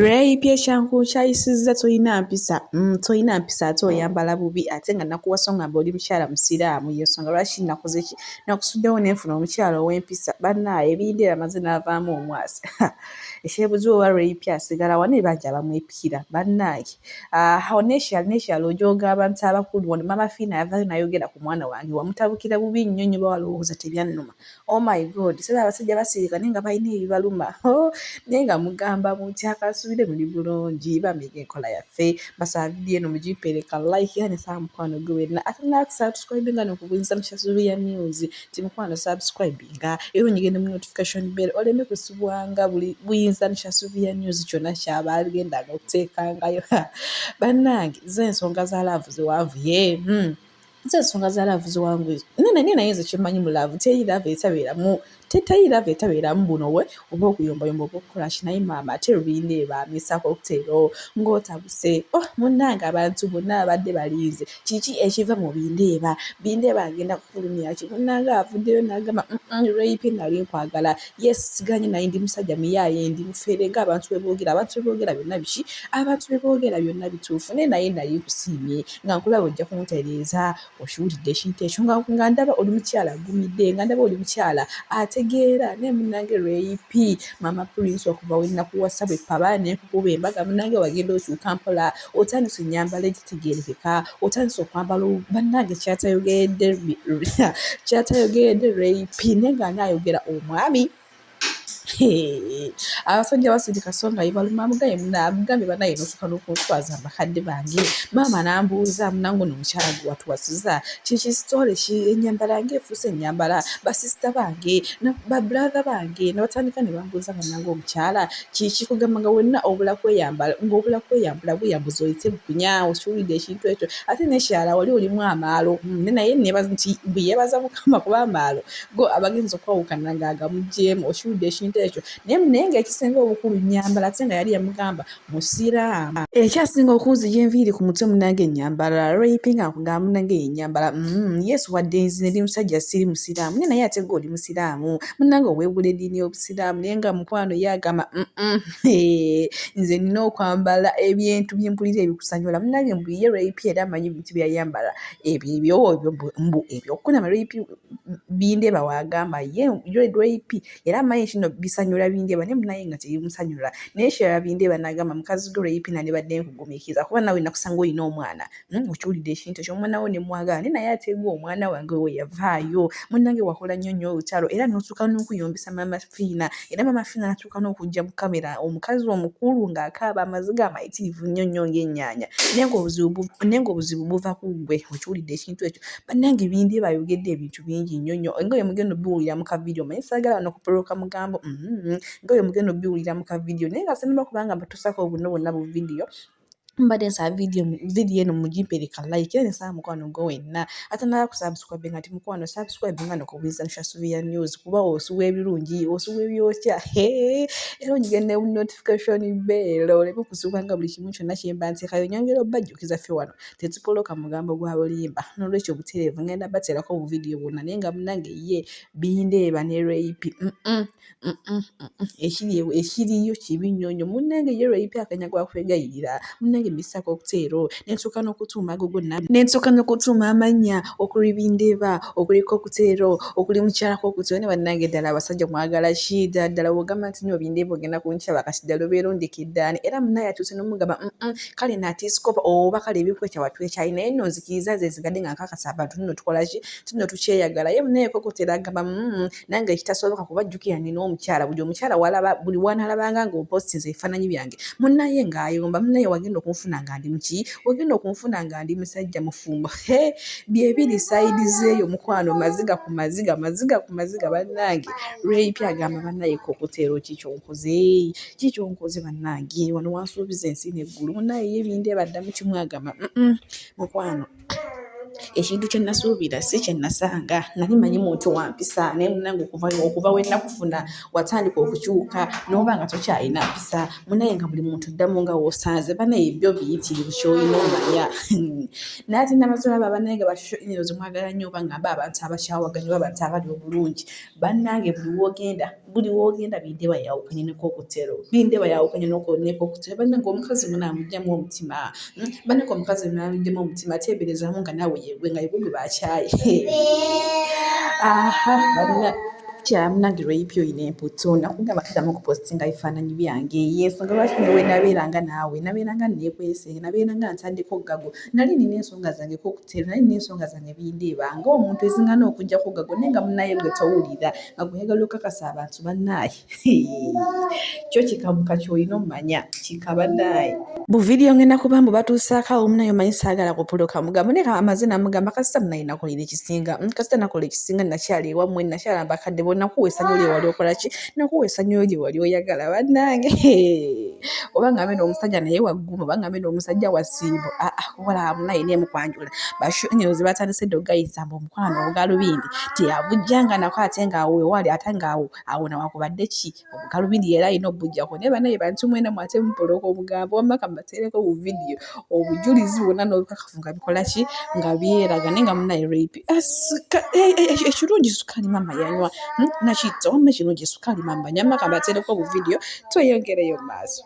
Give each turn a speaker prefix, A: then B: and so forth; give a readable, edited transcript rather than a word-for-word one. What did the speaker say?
A: Rape ekyankukyayisizza toyina mpisa toyina mpisa ate oyambala bubi ate nga nakuwasa ngamba oli mukyala musiraamu yensonga lwaki nakoze ki nakusuddewo nenfuna omukyala ow'empisa bannaaye Bindeeba amaze n'avaamu omwasi ekyebuzibu oba rape asigala wano ebanja bamwepikira bannaaye awo nekyalo ojooga abantu abakulu wano mama Fiina yavaayo n'ayogera ku mwana wange wamutabukira bubi nnyo nnyo bawalowooza tebyannuma oh my god sebe abasajja basirika naye nga balina ebibaluma naye nga mugamba muti akasubire muli bulungi bamega enkola yaffe basaba vidiyo eno mugipeereka like era nesaba mukwano gwe wenna ate nakusubscribinga nokubuyinza musha Suvia news ti mukwano subscribinga era onyigende mu notification bell oleme kusibwanga buli buyinza musha Suvia news kyonna kyaba agendanga okuteekangayo bannange zo ensonga za laavu zewanvuye zensonga za laavu ziwanguye naye nze kyemmanyi mu laavu teyi laavu etabeeramu etabeeramu buno we oba okuyombayomba oba okukola kinaye maama ate Bindeeba amesako okuteero ng'otabuse munnange abantu bonna abadde balinze kiki ekiva mu Bindeeba agenda kufulumya ki munnange avuddeyo n'agamba rape nali nkwagala yes siganye naye ndi musajja muyaaye ndi mufeere ng'abantu bwe boogera byonna biki abantu bwe boogera byonna bituufu naye nali nkusiimye nga nkulaba ojja kuntereeza okiwulidde ekintu ekyo nga ndaba oli mukyala agumidde nga ndaba oli mukyala ategeera naye munnange rape mama Prince okuva we nakuwasa bwe paba nenkukuba embaga munnange wagenda okyuka mpola otandise ennyambala egitegeerekeka otandise okwambala bannange kyatayogedde rape naye nga naayogera omwami abasajja basirika so nga ibaluma mugambye banaye nosuka n'okuntwaza bakadde bange maama nambuuza munange ono omukyala gwe watuwasiza kiki sitole ki ennyambala yange efuuse ennyambala basisita bange babratha bange nabatandika ne bambuuza nga munange omukyala kiki kugamba nga wenna obula kweyambula bweyambuza oyite bukunya okiwulidde ekintu ekyo ate nekyala wali olimu amaalo naye nebaza nti bwe yeebaza mukama kuba amaalo go abagenzi okwawukana ng'agamugyemu okiwulidde ekintu ekyo naye ng'ekisinga obukulu nnyambala ate nga yali yamugamba musiraamu ekyasinga okunzija enviiri ku mutwe munange ennyambala rape nga nkugamba munange ennyambala yesu wadde nzine ndi musajja siri musiraamu naye ate gwe oli musiraamu munange oweebula eddiini y'obusiraamu naye nga mukwano ye agamba nze nina okwambala ebintu byempulira ebikusanyula munange mbu ye rape era amanyi bintu byayambala ebyokunama rape Bindeeba wagamba ye rape era amanyi kino bisanyula Bindeeba naye munaye nga tebimusanyula naye kyera Bindeeba n'agamba mukazi gwe rape nandibadde nkugumiikiriza kuba nawe nakusanga olina omwana okiwulidde ekintu ekyo omwana wo ne mwagala naye ate gwe omwana wange we yavaayo munnange wakola nnyo nnyo olutalo era n'otuuka n'okuyombesa mama Fiina era mama Fiina n'atuuka n'okujja mu kamera omukazi omukulu ng'akaaba amaziga amayitirivu nnyo nnyo ng'ennyaanya naye ng'obuzibu buva ku ggwe okiwulidde ekintu ekyo bannange Bindeeba ayogedde ebintu bingi nnyo nnyo nga oyo mugenda obiwulira mu kavidiyo manyi saagala no kupoloka mugambo nga oyo mugenda obiwulira mu kavidiyo naye nga sinema kubanga mbatusako obuno bonna bu vidiyo mbadde nsaba vidiyo eno mugipeereka like era nsaba mukwano gwe wenna ate naba kusubscribinga nti mukwano subscribinga nokubuyinza musha Suvia news kuba osuwa ebirungi osuwa ebyokya era onyigende mu notification bell oleme kusubwanga buli kimu kyonna kyemba nteekayo nyongera obbajjukiza ffe wano tetupoloka mugambo gwa bulimba n'olwekyo obutereevu ngenda bateerako obuvidiyo bwonna naye nga munange ye Bindeeba ne rape ekiriyo kibi nnyo nnyo munnange ye rape akanyagwa kwegayirira munnange mbisako okuteero nentuuka n'okutuuma agogo nentuuka n'okutuuma amannya okuli Bindeeba okuliko okuteero okuli mukyalako okuteero ne bannange ddala abasajja mwagala ki ddala wogamba nti nyo Bindeeba ogenda kunkyaba kati ddala obeera ondekiddaani era munnaye atuuse n'omugamba kale naatiisikopa oba kale ebyokweca watwecayi naye nno nzikiriza ze nzigadde nga nkakasa abantu nno tukola ki tuno tukyeyagala ye munnaye kokoteera agamba nange ekitasoboka kubajjukira nina omukyala buli wanalabanga ng'ompostinze ebifaananyi byange munnaye ng'ayomba munnaye wagenda okunfuna nga ndi muki wagenda okunfuna nga ndi musajja mufumbo byebiri saidi zeeyo mukwano maziga ku maziga bannange rape agamba bannaye kokoteero kikyonkoze bannange wano wansuubiza ensi n'eggulu munnaye ye Bindeeba addamu kimu agamba mukwano ekintu kye nasuubira si kye nasanga nali manyi muntu wampisa naye munange okuva we nakufuna watandika okukyuka n'oba nga tokyalina mpisa munaye nga buli muntu ddamu nga w'osanze banaye byo biyitirivu ky'olina omanya naye ate namazola banaye nga basosho emails mwagala nnyo oba ngamba abantu abakyawaganya oba abantu abali obulungi bannange buli woogenda Bindeeba yawukanye nekokutero Bindeeba yawukanye nekokutero bannange omukazi munaamugyamu omutima bannange omukazi munaamugyamu omutima ateeberezaamu nga naawe yegwe nga yegwe gwe bakyaye banna munange lweyipyo oyina empuuto nakugamba kiddamu okupostinga bifaananyi byange yensonga lwaki newe nabeeranga naawe nabeeranga neekwese nabeeranga ntandiko gago nali nina ensonga zange kokutero nali nina ensonga zange Bindeeba ng'omuntu ezingana okujjako gago naye nga munnaye gwe towulira nga gweyagala okakasa abantu bannaaye kyo kikabuka ky'olina omumanya kika bannaaye buvidiyo ngenda kuba mbu batuusaako awo munaye omanyi saagala kupuloka mugamba naye amaze namugamba kasita munaye nakolera ekisinga kasita nakola ekisinga nakyali ewammwe nakyala mbakadde bo nakuwa essanyu lye wali okola ki nakuwa essanyu lye wali oyagala bannange oba ngambe n'omusajja naye wagguma oba ngambe n'omusajja wa ssimbo kukola munaye neemu kwanjula bashenyozi batandise dde ogayisa mbu omukwano obugalubindi teyabujjanga nako ate ngaawe wali ate ngaawo awo nawakubadde ki obugalubindi era alina obujjako naye banaye bantu mwena mu ate mupoloka omugambo wamma kambateereko bu vidiyo obujulizi bwonna n'obukakafu nga bikola ki nga byeraga naye nga munaye rape ekirungi sukaali mama yanywa nakitto wamma ekirungi sukaali mama nyamma kambateereko bu vidiyo tweyongereyo mu maaso